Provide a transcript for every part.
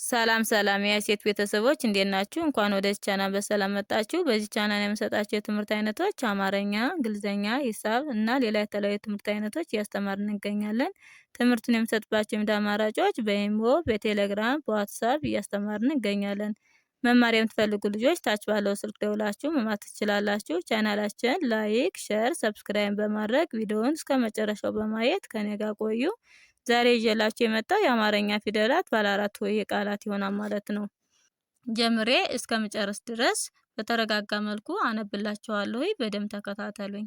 ሰላም ሰላም የሴት ቤተሰቦች እንዴት ናችሁ? እንኳን ወደ ቻናል በሰላም መጣችሁ። በዚህ ቻናል የምሰጣቸው የትምህርት አይነቶች አማርኛ፣ እንግሊዘኛ፣ ሂሳብ እና ሌላ የተለያዩ ትምህርት አይነቶች እያስተማርን እንገኛለን። ትምህርቱን የምሰጥባቸው የሚዲያ አማራጮች በኢሞ፣ በቴሌግራም፣ በዋትስአፕ እያስተማርን እንገኛለን። መማር የምትፈልጉ ልጆች ታች ባለው ስልክ ደውላችሁ መማር ትችላላችሁ። ቻናላችን ላይክ፣ ሼር፣ ሰብስክራይብ በማድረግ ቪዲዮውን እስከ መጨረሻው በማየት ከኔ ጋር ቆዩ። ዛሬ ይዤላችሁ የመጣው የአማርኛ ፊደላት ባለ 4 ሆሄ ቃላት ይሆናል ማለት ነው። ጀምሬ እስከምጨርስ ድረስ በተረጋጋ መልኩ አነብላችኋለሁ። በደንብ ተከታተሉኝ።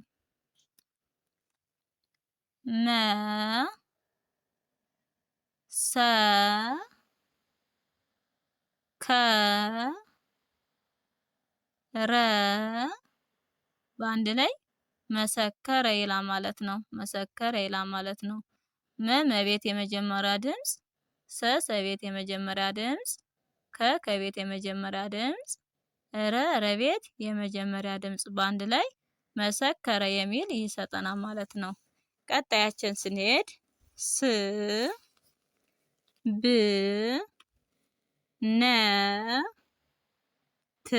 መ ሰ ከ ረ በአንድ ላይ መሰከረ ይላል ማለት ነው። መሰከረ ይላል ማለት ነው። መቤት የመጀመሪያ ድምጽ፣ ሰቤት የመጀመሪያ ድምጽ፣ ከቤት የመጀመሪያ ድምጽ፣ ረቤት የመጀመሪያ ድምጽ በአንድ ላይ መሰከረ የሚል ይሰጠናል ማለት ነው። ቀጣያችን ስንሄድ ስ ብ ነ ት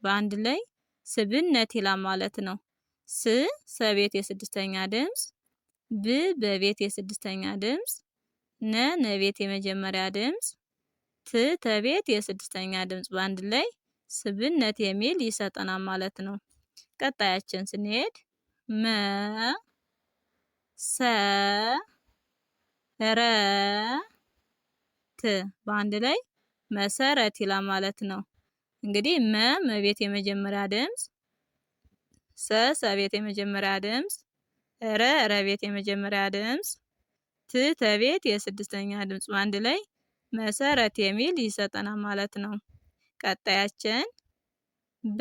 በአንድ ላይ ስብነት ይላል ማለት ነው። ሰቤት የስድስተኛ ድምጽ፣ በቤት የስድስተኛ ድምጽ፣ ነቤት የመጀመሪያ ድምጽ፣ ተቤት የስድስተኛ ድምጽ በአንድ ላይ ስብነት የሚል ይሰጠናል ማለት ነው። ቀጣያችን ስንሄድ መ ሰ ረ ት በአንድ ላይ መሰረት ይላል ማለት ነው። እንግዲህ መቤት የመጀመሪያ ድምጽ፣ ሰቤት የመጀመሪያ ድምጽ፣ ረቤት የመጀመሪያ ድምጽ፣ ተቤት የስድስተኛ ድምጽ በአንድ ላይ መሰረት የሚል ይሰጠናል ማለት ነው። ቀጣያችን በ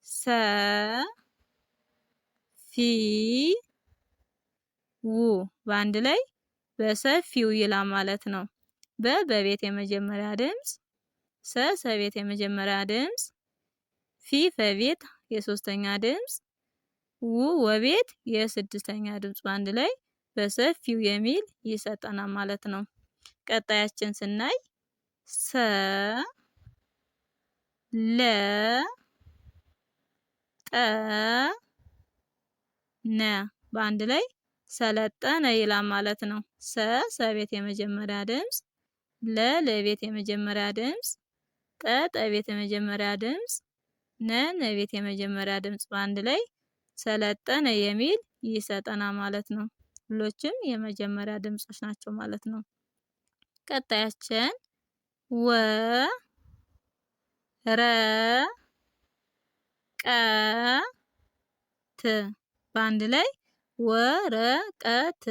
ሰ ፊ ው በአንድ ላይ በሰፊው ይላል ማለት ነው። በቤት የመጀመሪያ ድምጽ፣ ሰቤት የመጀመሪያ ድምጽ፣ ፈቤት የሶስተኛ ድምጽ፣ ወቤት የስድስተኛ ድምጽ በአንድ ላይ በሰፊው የሚል ይሰጠናል ማለት ነው። ቀጣያችን ስናይ ሰ ለ ጠ ነ በአንድ ላይ ሰለጠነ ይላል ማለት ነው። ሰቤት የመጀመሪያ ድምጽ፣ ለቤት የመጀመሪያ ድምጽ፣ ጠቤት የመጀመሪያ ድምጽ፣ ነቤት የመጀመሪያ ድምጽ በአንድ ላይ ሰለጠነ የሚል ይሰጠናል ማለት ነው። ሁሎችም የመጀመሪያ ድምጾች ናቸው ማለት ነው። ቀጣያችን ወ ረ ቀ ት በአንድ ላይ ወረቀት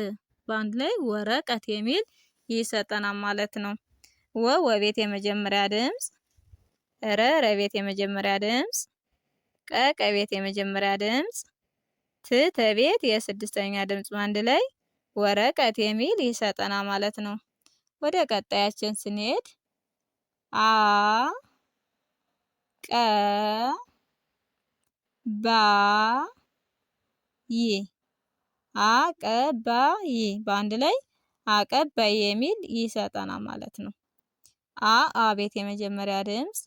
በአንድ ላይ ወረቀት የሚል ይሰጠናል ማለት ነው። ወቤት የመጀመሪያ ድምጽ፣ ረቤት የመጀመሪያ ድምጽ፣ ቀቤት የመጀመሪያ ድምጽ፣ ተቤት የስድስተኛ ድምጽ በአንድ ላይ ወረቀት የሚል ይሰጠናል ማለት ነው። ወደ ቀጣያችን ስንሄድ አ ቀ ባ ይ አቀባይ በአንድ ላይ አቀባይ የሚል ይሰጠናል ማለት ነው። አቤት የመጀመሪያ ድምጽ፣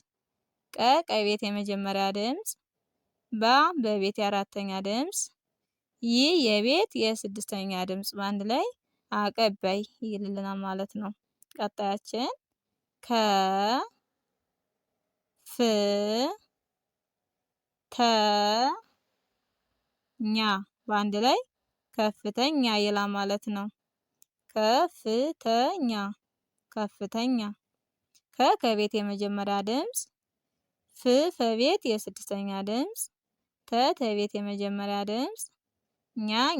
ቀቤት የመጀመሪያ ድምጽ፣ በቤት የአራተኛ ድምጽ፣ የቤት የስድስተኛ ድምጽ በአንድ ላይ አቀባይ ይልልናል ማለት ነው። ቀጣያችን ከ ፍ ተ ኛ በአንድ ላይ ከፍተኛ ይላል ማለት ነው። ከፍተኛ ከፍተኛ ከቤት የመጀመሪያ ድምጽ፣ ፈቤት የስድስተኛ ድምጽ፣ ተቤት የመጀመሪያ ድምጽ፣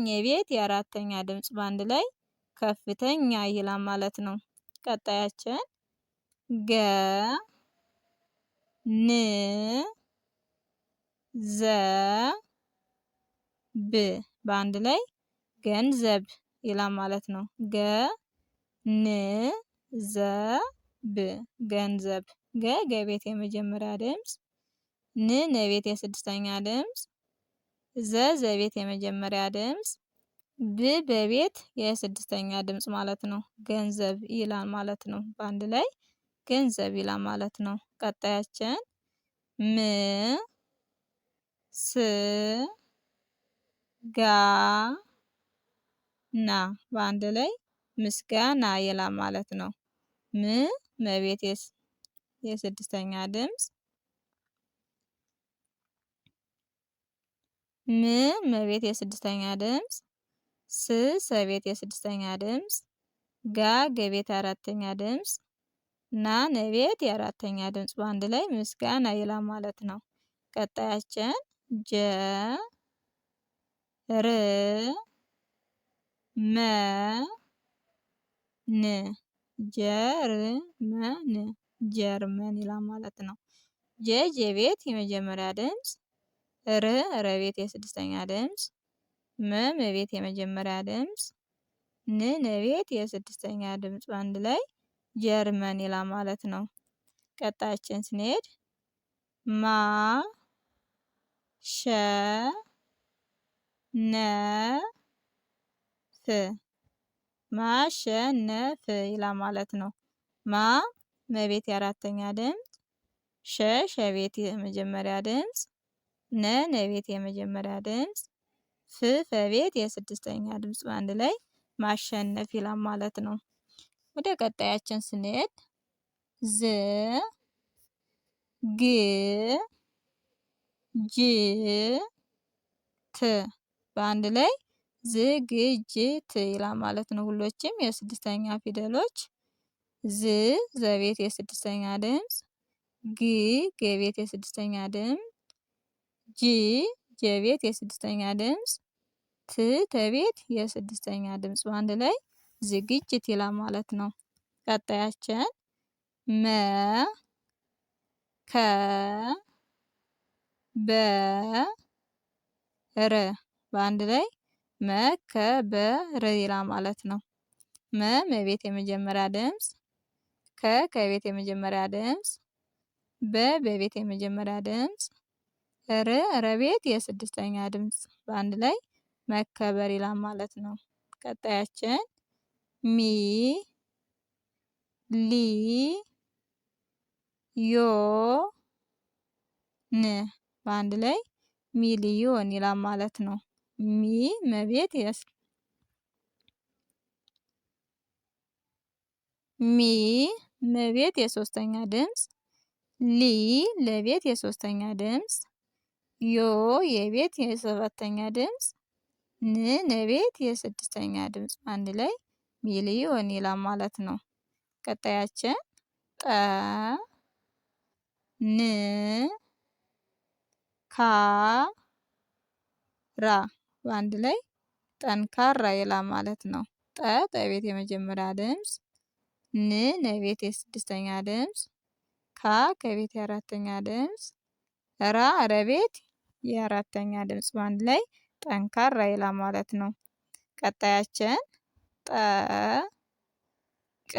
የቤት የአራተኛ ድምጽ በአንድ ላይ ከፍተኛ ይላል ማለት ነው። ቀጣያችን ገ ን ዘ ብ በአንድ ላይ ገንዘብ ይላል ማለት ነው። ን ዘ ብ ገንዘብ ገቤት የመጀመሪያ ድምጽ፣ ነቤት የስድስተኛ ድምጽ፣ ዘቤት የመጀመሪያ ድምጽ፣ ብ በቤት የስድስተኛ ድምፅ ማለት ነው። ገንዘብ ይላል ማለት ነው። በአንድ ላይ ገንዘብ ይላል ማለት ነው። ቀጣያችን ም ስ ጋ ና በአንድ ላይ ምስጋና ይላል ማለት ነው። ም መቤት የስድስተኛ ድምፅ ም መቤት የስድስተኛ ድምፅ ስ ሰቤት የስድስተኛ ድምፅ ጋ ገቤት የአራተኛ ድምፅ ና ነቤት የአራተኛ ድምፅ በአንድ ላይ ምስጋና ይላል ማለት ነው። ቀጣያችን ጀ ር መ ን ጀርመን ጀርመን ይላል ማለት ነው። ጀ ጀቤት የመጀመሪያ ድምፅ ር ረቤት የስድስተኛ ድምፅ መ መቤት የመጀመሪያ ድምፅ ን ነቤት የስድስተኛ ድምፅ በአንድ ላይ ጀርመን ይላል ማለት ነው። ቀጣያችን ስንሄድ ማ ሸ ነ ፍ ማሸነፍ ይላል ማለት ነው። ማ መቤት የአራተኛ ድምፅ ሸ ሸቤት የመጀመሪያ ድምፅ ነ ነቤት የመጀመሪያ ድምፅ ፍ ፈቤት የስድስተኛ ድምፅ በአንድ ላይ ማሸነፍ ይላል ማለት ነው። ወደ ቀጣያችን ስንሄድ ዝ ግ ጅ ት በአንድ ላይ ዝግጅት ይላል ማለት ነው። ሁሎችም የስድስተኛ ፊደሎች ዝ ዘቤት የስድስተኛ ድምፅ ግ ገቤት የስድስተኛ ድምፅ ጅ ጀቤት የስድስተኛ ድምፅ ት ተቤት የስድስተኛ ድምፅ በአንድ ላይ ዝግጅት ይላል ማለት ነው። ቀጣያችን መ ከ በ ረ በአንድ ላይ መከበር ይላል ማለት ነው። መ መቤት የመጀመሪያ ድምፅ ከ ከቤት የመጀመሪያ ድምፅ በ በቤት የመጀመሪያ ድምፅ ር ረቤት የስድስተኛ ድምፅ በአንድ ላይ መከበር ይላል ማለት ነው። ቀጣያችን ሚ ሊ ዮ ን በአንድ ላይ ሚሊዮን ይላል ማለት ነው። ሚ መቤት ሚ መቤት የሶስተኛ ድምፅ ሊ ለቤት የሶስተኛ ድምፅ ዮ የቤት የሰባተኛ ድምፅ ን ነቤት የስድስተኛ ድምፅ አንድ ላይ ሚሊዮን ይላል ማለት ነው። ቀጣያችን ጠ ን ካ ራ በአንድ ላይ ጠንካራ ይላል ማለት ነው። ጠ ጠቤት የመጀመሪያ ድምፅ ን ነቤት የስድስተኛ ድምፅ ካ ከቤት የአራተኛ ድምፅ ራ ረቤት የአራተኛ ድምፅ በአንድ ላይ ጠንካራ ይላል ማለት ነው። ቀጣያችን ጠ ቅ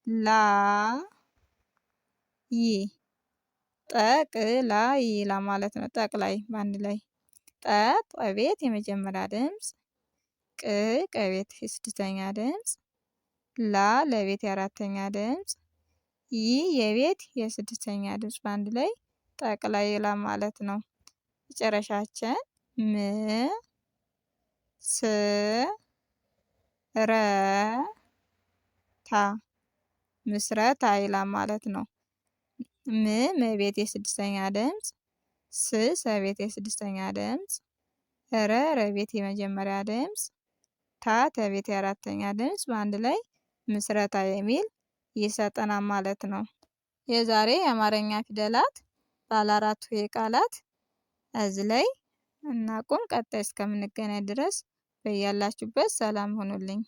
ላ ይ ጠቅላይ ይላል ማለት ነው። ጠቅላይ በአንድ ላይ ጠ ጠቤት የመጀመሪያ ድምፅ ቅ ቀቤት የስድስተኛ ድምፅ ላ ለቤት የአራተኛ ድምፅ ይ የቤት የስድስተኛ ድምፅ በአንድ ላይ ጠቅላይ ይላል ማለት ነው። መጨረሻችን ም ስ ረ ታ ምስረታ ይላል ማለት ነው። ም መቤት የስድስተኛ ድምፅ ስ ሰቤት የስድስተኛ ድምፅ ረ ረቤት የመጀመሪያ ድምፅ ታ ተቤት የአራተኛ ድምፅ በአንድ ላይ ምስረታ የሚል ይሰጠናል ማለት ነው። የዛሬ የአማርኛ ፊደላት ባለ አራቱ ቃላት እዚህ ላይ እናቁም። ቀጣይ እስከምንገናኝ ድረስ በያላችሁበት ሰላም ሁኑልኝ።